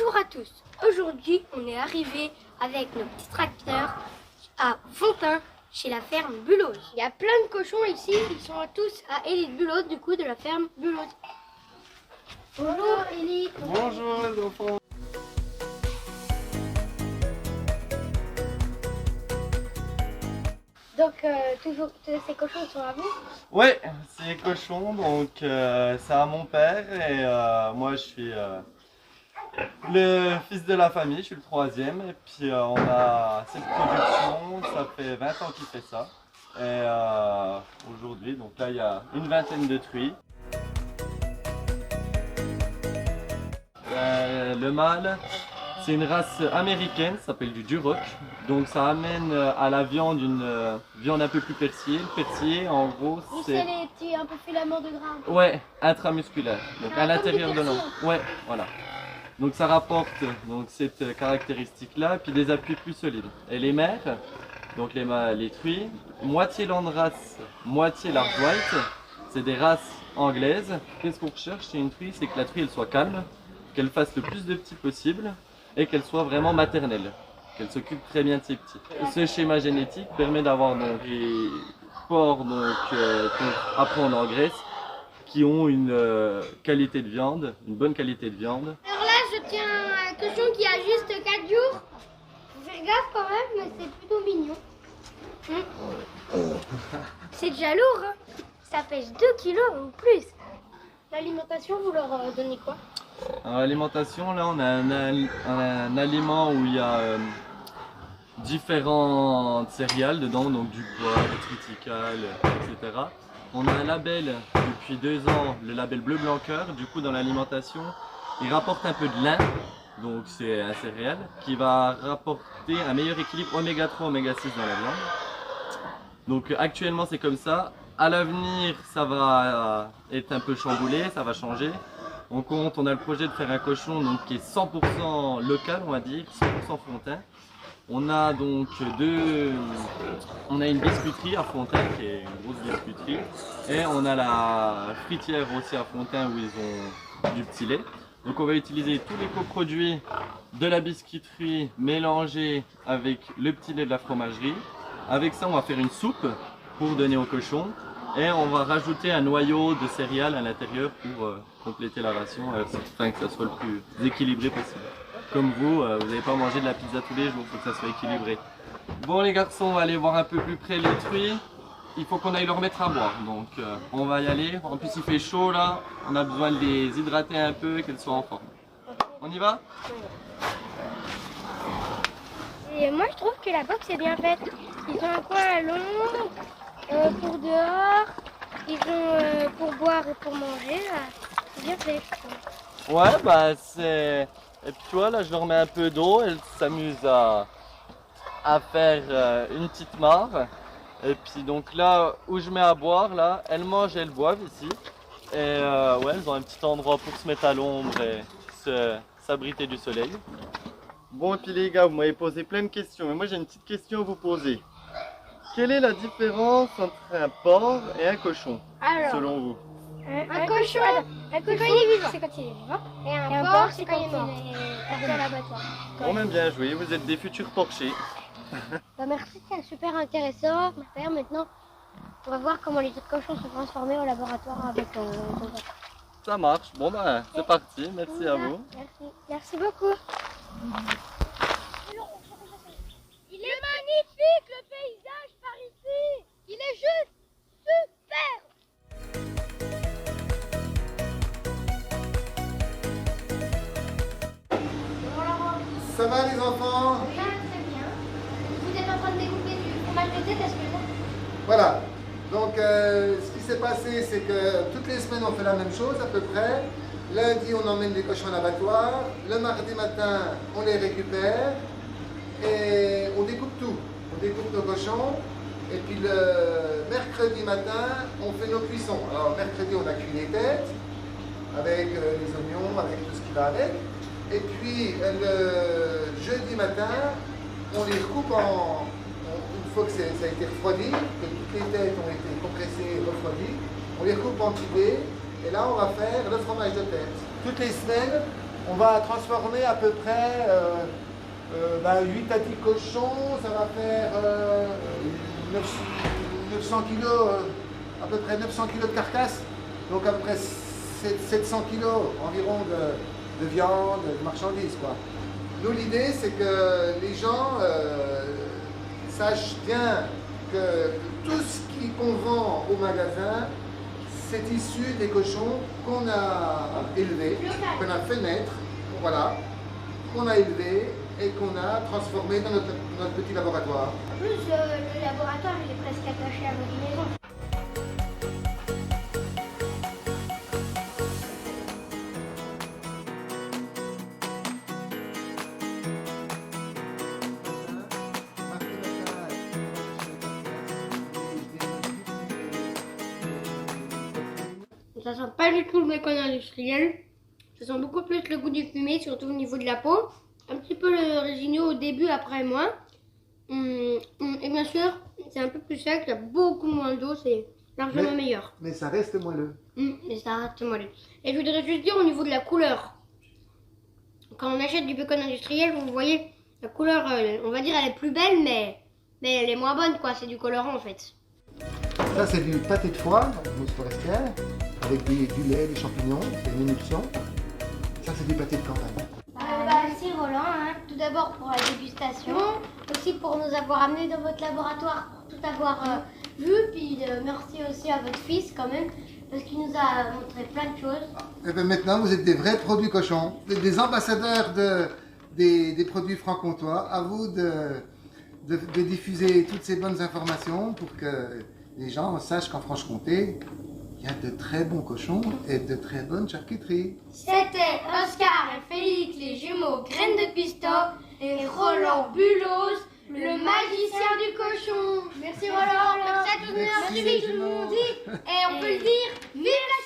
Bonjour à tous. Aujourd'hui, on est arrivé avec nos petits tracteurs à Fontaine, chez la ferme Bulose. Il y a plein de cochons ici, ils sont tous à Élite Bulose, du coup, de la ferme Bulose. Bonjour Élite. Bonjour les enfants. Donc, tous ces cochons sont à vous? Ouais, c'est les cochons, donc c'est à mon père et moi je suis le fils de la famille, je suis le troisième et puis on a cette production, ça fait 20 ans qu'il fait ça et aujourd'hui, donc là il y a une vingtaine de truies. Le mâle, c'est une race américaine, ça s'appelle du Duroc. Donc ça amène à la viande une viande un peu plus persillée. Le persillé, en gros, c'est les petits un peu filaments de gras. Ouais, intramusculaire. Donc à l'intérieur de l'os. Ouais, voilà. Donc ça rapporte donc cette caractéristique-là, puis des appuis plus solides. Et les mères, donc les truies, moitié landrace, moitié large white, c'est des races anglaises. Qu'est-ce qu'on recherche chez une truie? C'est que la truie elle soit calme, qu'elle fasse le plus de petits possible et qu'elle soit vraiment maternelle, qu'elle s'occupe très bien de ses petits. Ce schéma génétique permet d'avoir donc des porcs qu'on apprend en Grèce qui ont une qualité de viande, une bonne qualité de viande. Alors là, je tiens un cochon qui a juste 4 jours. Fais gaffe quand même, mais c'est plutôt mignon. C'est déjà lourd, hein. Ça pèse 2 kilos ou plus. L'alimentation, vous leur donnez quoi? Alors, l'alimentation, là on a un aliment où il y a différentes céréales dedans, donc du pois, des triticales, etc. On a un label depuis 2 ans, le label bleu blanc cœur. Du coup dans l'alimentation, il rapporte un peu de lin, donc c'est un céréale qui va rapporter un meilleur équilibre oméga 3, oméga 6 dans la viande. Donc actuellement c'est comme ça. À l'avenir ça va être un peu chamboulé, ça va changer. On a le projet de faire un cochon donc, qui est 100% local, on va dire, 100% Fontaine. On a donc on a une biscuiterie à Fontaine qui est une grosse biscuiterie. Et on a la fritière aussi à Fontaine où ils ont du petit lait. Donc on va utiliser tous les coproduits de la biscuiterie mélangés avec le petit lait de la fromagerie. Avec ça on va faire une soupe pour donner au cochon. Et on va rajouter un noyau de céréales à l'intérieur pour compléter la ration, afin que ça soit le plus équilibré possible. Comme vous n'allez pas manger de la pizza tous les jours, il faut que ça soit équilibré. Bon les garçons, on va aller voir un peu plus près les truies. Il faut qu'on aille leur mettre à boire, donc on va y aller. En plus il fait chaud là, on a besoin de les hydrater un peu et qu'elles soient en forme. On y va? Et moi je trouve que la box est bien faite. Ils ont un coin à l'ombre. Pour dehors, ils ont pour boire et pour manger, c'est bien fait. Ouais, bah c'est... Et puis tu vois, là je leur mets un peu d'eau, elles s'amusent à faire une petite mare. Et puis donc là où je mets à boire, là, elles mangent et elles boivent ici. Et ouais, elles ont un petit endroit pour se mettre à l'ombre et s'abriter du soleil. Bon, et puis les gars, vous m'avez posé plein de questions, mais moi j'ai une petite question à vous poser. Quelle est la différence entre un porc et un cochon, selon vous? Un cochon, c'est quand il est vivant. Et un porc, c'est quand il est mort. À l'abattoir. Bon, même bien joué, vous êtes des futurs porchers. Bah merci, c'est super intéressant. Maintenant, on va voir comment les autres cochons se transforment au laboratoire avec ton papa. Ça marche, bon bah c'est parti, merci à vous. Merci beaucoup. Il est magnifique le paysage par ici. Il est juste super. Ça va les enfants? Bien, très bien. Vous êtes en train de découper du fromage de tête, est-ce que ça? Voilà. Donc ce qui s'est passé, c'est que toutes les semaines on fait la même chose à peu près. Lundi on emmène les cochons à l'abattoir. Le mardi matin on les récupère. Et on découpe tout. On découpe nos cochons. Et puis le mercredi matin, on fait nos cuissons. Alors mercredi, on a cuit les têtes, avec les oignons, avec tout ce qui va avec. Et puis le jeudi matin, on les recoupe une fois que ça a été refroidi, que toutes les têtes ont été compressées et refroidies, on les recoupe en petits dés. Et là, on va faire le fromage de tête. Toutes les semaines, On va transformer à peu près 8 à 10 cochons, ça va faire 900 kilos, à peu près 900 kilos de carcasse, donc à peu près 700 kilos environ de viande, de marchandises, quoi. Nous, l'idée, c'est que les gens sachent bien que tout ce qu'on vend au magasin, c'est issu des cochons qu'on a élevés, qu'on a fait naître, voilà, qu'on a élevés et qu'on a transformés dans notre petit laboratoire. En plus, le laboratoire, il est presque attaché à votre maison. Ça sent pas du tout le bacon industriel. Ça sent beaucoup plus le goût du fumé, surtout au niveau de la peau. Un petit peu le résineux au début, après moins. Et bien sûr, c'est un peu plus sec, il y a beaucoup moins d'eau, c'est largement meilleur. Mais ça reste moelleux. Mais ça reste moelleux. Et je voudrais juste dire au niveau de la couleur. Quand on achète du bacon industriel, vous voyez, la couleur, on va dire, elle est plus belle, mais elle est moins bonne, quoi. C'est du colorant, en fait. Ça, c'est du pâté de foie, mousse forestière, avec du lait, des champignons, c'est une émulsion. Ça, c'est du pâté de campagne. Merci Roland, tout d'abord pour la dégustation, aussi pour nous avoir amenés dans votre laboratoire, pour tout avoir vu, puis merci aussi à votre fils quand même, parce qu'il nous a montré plein de choses. Et bien maintenant, vous êtes des vrais produits cochons, des ambassadeurs des produits franc-comtois. À vous de diffuser toutes ces bonnes informations pour que les gens sachent qu'en Franche-Comté, il y a de très bons cochons et de très bonnes charcuteries. C'était Oscar et Félix, les jumeaux Graines de Custo, et Roland Bulos, le magicien du cochon. Merci Roland, merci à tous, merci tout le monde. Et on peut le dire, vive la